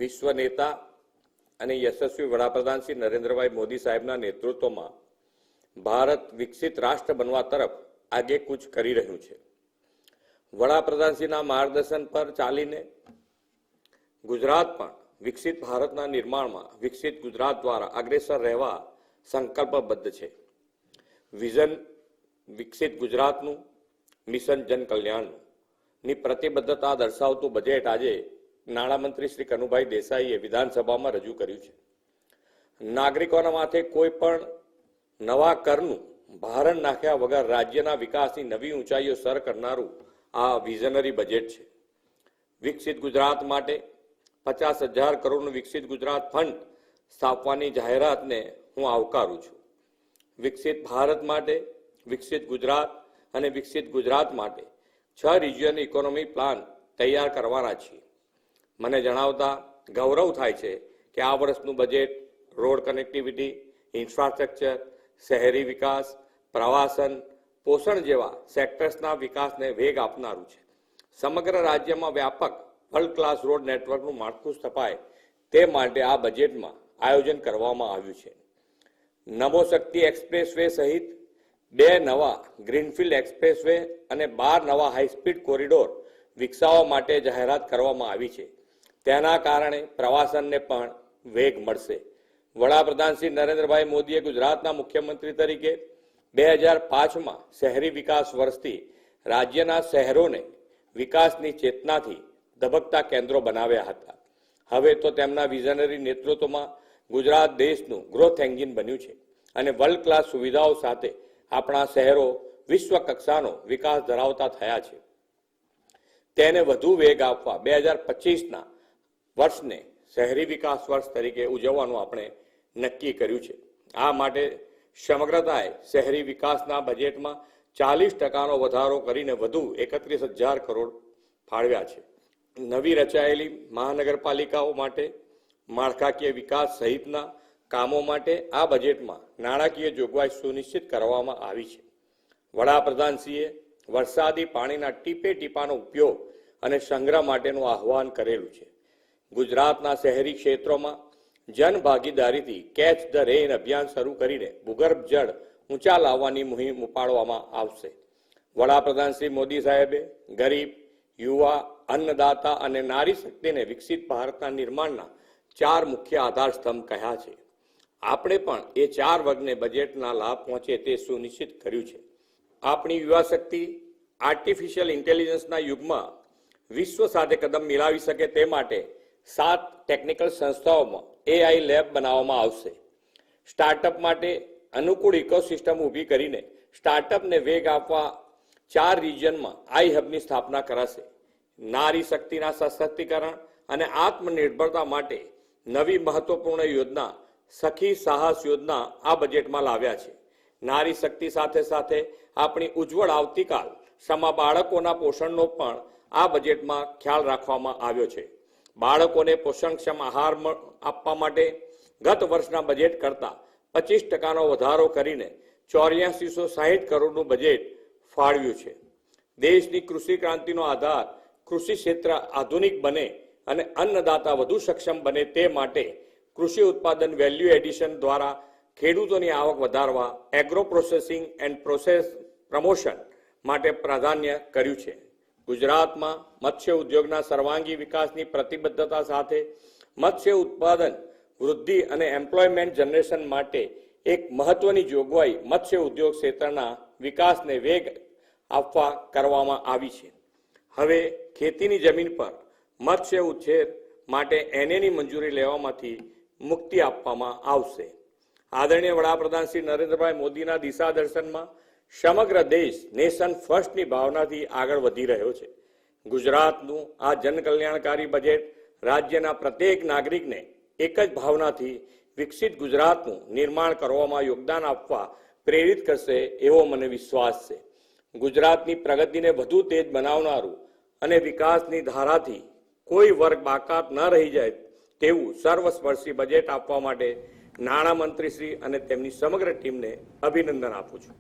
વિશ્વ નેતા અને યશસ્વી વડાપ્રધાન શ્રી નરેન્દ્રભાઈ મોદી સાહેબના નેતૃત્વમાં ભારત વિકસિત રાષ્ટ્ર બનવા તરફ આગેકૂચ કરી રહ્યું છે. વડાપ્રધાનશ્રીના માર્ગદર્શન પર ચાલીને ગુજરાત પણ વિકસિત ભારતના નિર્માણમાં વિકસિત ગુજરાત દ્વારા અગ્રેસર રહેવા સંકલ્પબદ્ધ છે. વિઝન વિકસિત ગુજરાતનું, મિશન જન કલ્યાણનું ની પ્રતિબદ્ધતા દર્શાવતું બજેટ આજે નાણામંત્રી શ્રી કનુભાઈ દેસાઈએ વિધાનસભામાં રજૂ કર્યું છે. નાગરિકોના માથે કોઈ પણ નવા કરનું ભારણ નાખ્યા વગર રાજ્યના વિકાસની નવી ઊંચાઈઓ સર કરનારું આ વિઝનરી બજેટ છે. વિકસિત ગુજરાત માટે 50,000 કરોડનું વિકસિત ગુજરાત ફંડ સ્થાપવાની જાહેરાતને હું આવકારું છું. વિકસિત ભારત માટે, વિકસિત ગુજરાત અને વિકસિત ગુજરાત માટે 6 રિજિયન ઇકોનોમી પ્લાન તૈયાર કરવાના છીએ. મને જણાવતા ગૌરવ થાય છે કે આ વર્ષનું બજેટ રોડ કનેક્ટિવિટી, ઇન્ફ્રાસ્ટ્રક્ચર, શહેરી વિકાસ, પ્રવાસન, પોષણ જેવા સેક્ટર્સના વિકાસને વેગ આપનારું છે. સમગ્ર રાજ્યમાં વ્યાપક વર્લ્ડ ક્લાસ રોડ નેટવર્કનું માળખું સ્થપાય તે માટે આ બજેટમાં આયોજન કરવામાં આવ્યું છે. નમો શક્તિ એક્સપ્રેસવે સહિત 2 નવા ગ્રીનફિલ્ડ એક્સપ્રેસવે અને 12 નવા હાઈસ્પીડ કોરિડોર વિકસાવવા માટે જાહેરાત કરવામાં આવી છે. તેના કારણે પ્રવાસનને પણ વેગ મળશે. વડાપ્રધાન શ્રી નરેન્દ્રભાઈ મોદીએ ગુજરાતના મુખ્યમંત્રી તરીકે 2005માં શહેરી વિકાસ વર્ષથી રાજ્યના શહેરોને વિકાસની ચેતનાથી ધબકતા કેન્દ્રો બનાવ્યા હતા. હવે તો તેમના વિઝનરી નેતૃત્વમાં ગુજરાત દેશનું ગ્રોથ એન્જિન બન્યું છે અને વર્લ્ડ ક્લાસ સુવિધાઓ સાથે આપણા શહેરો વિશ્વ કક્ષાનો વિકાસ ધરાવતા થયા છે. તેને વધુ વેગ આપવા 2025ના વર્ષને શહેરી વિકાસ વર્ષ તરીકે ઉજવવાનું આપણે નક્કી કર્યું છે. આ માટે સમગ્રતાએ શહેરી વિકાસના બજેટમાં 40%નો વધારો કરીને વધુ 31,000 કરોડ ફાળવ્યા છે. નવી રચાયેલી મહાનગરપાલિકાઓ માટે માળખાકીય વિકાસ સહિતના કામો માટે આ બજેટમાં નાણાકીય જોગવાઈ સુનિશ્ચિત કરવામાં આવી છે. વડાપ્રધાનશ્રીએ વરસાદી પાણીના ટીપે ટીપાનો ઉપયોગ અને સંગ્રહ માટેનું આહ્વાન કરેલું છે. ગુજરાતના શહેરી ક્ષેત્રોમાં જન ભાગીદારીથી કેચ ધ રેઇન અભિયાન શરૂ કરીને ભૂગર્ભ જળ ઊંચા લાવવાની મુહિમ ઉપાડવામાં આવશે. વડાપ્રધાન શ્રી મોદી સાહેબે ગરીબ, યુવા, અન્નદાતા અને નારી શક્તિને વિકસિત ભારતના નિર્માણના 4 મુખ્ય આધાર સ્તંભ કહ્યા છે. આપણે પણ એ 4 વર્ગને બજેટના લાભ પહોંચે તે સુનિશ્ચિત કર્યું છે. આપણી યુવા શક્તિ આર્ટિફિશિયલ ઇન્ટેલિજન્સના યુગમાં વિશ્વ સાથે કદમ મિલાવી શકે તે માટે 7 ટેકનિકલ સંસ્થાઓમાં AI લેબ બનાવવામાં આવશે. સ્ટાર્ટઅપ માટે અનુકૂળ ઇકોસિસ્ટમ ઊભી કરીને સ્ટાર્ટઅપને વેગ આપવા 4 રિજિયનમાં આઈ હબની સ્થાપના કરાશે. નારી શક્તિના સશક્તિકરણ અને આત્મનિર્ભરતા માટે નવી મહત્વપૂર્ણ યોજના સખી સાહસ યોજના આ બજેટમાં લાવ્યા છે. નારી શક્તિ સાથે સાથે આપણી ઉજ્જવળ આવતીકાલ સમા બાળકોના પોષણનો પણ આ બજેટમાં ખ્યાલ રાખવામાં આવ્યો છે. બાળકોને પોષણક્ષમ આહાર આપવા માટે ગત વર્ષના બજેટ કરતાં 25%નો વધારો કરીને 8460 કરોડનું બજેટ ફાળવ્યું છે. દેશની કૃષિ ક્રાંતિનો આધાર કૃષિ ક્ષેત્ર આધુનિક બને અને અન્નદાતા વધુ સક્ષમ બને તે માટે કૃષિ ઉત્પાદન વેલ્યુ એડિશન દ્વારા ખેડૂતોની આવક વધારવા agro processing and process promotion માટે પ્રાધાન્ય કર્યું છે. ગુજરાતમાં મત્સ્ય ઉદ્યોગના સર્વાંગી વિકાસની પ્રતિબદ્ધતા સાથે મત્સ્ય ઉત્પાદન વૃદ્ધિ અને એમ્પ્લોયમેન્ટ જનરેશન માટે એક મહત્વની જોગવાઈ મત્સ્ય ઉદ્યોગ ક્ષેત્રના વિકાસને વેગ આપવા કરવામાં આવી છે. હવે ખેતીની જમીન પર મત્સ્ય ઉછેર માટે એનએની મંજૂરી લેવામાંથી મુક્તિ આપવામાં આવશે. આદરણીય વડાપ્રધાન શ્રી નરેન્દ્રભાઈ મોદીના દિશા દર્શનમાં સમગ્ર દેશ નેશન ફર્સ્ટની ભાવનાથી આગળ વધી રહ્યો છે. ગુજરાતનું આ જનકલ્યાણકારી બજેટ રાજ્યના પ્રત્યેક નાગરિકને એક જ ભાવનાથી વિકસિત ગુજરાતનું નિર્માણ કરવામાં યોગદાન આપવા પ્રેરિત કરશે એવો મને વિશ્વાસ છે. ગુજરાતની પ્રગતિને વધુ તેજ બનાવનારું અને વિકાસની ધારાથી કોઈ વર્ગ બાકાત ન રહી જાય તેવું સર્વસ્પર્શી બજેટ આપવા માટે નાણામંત્રી શ્રી અને તેમની સમગ્ર ટીમને અભિનંદન આપું છું.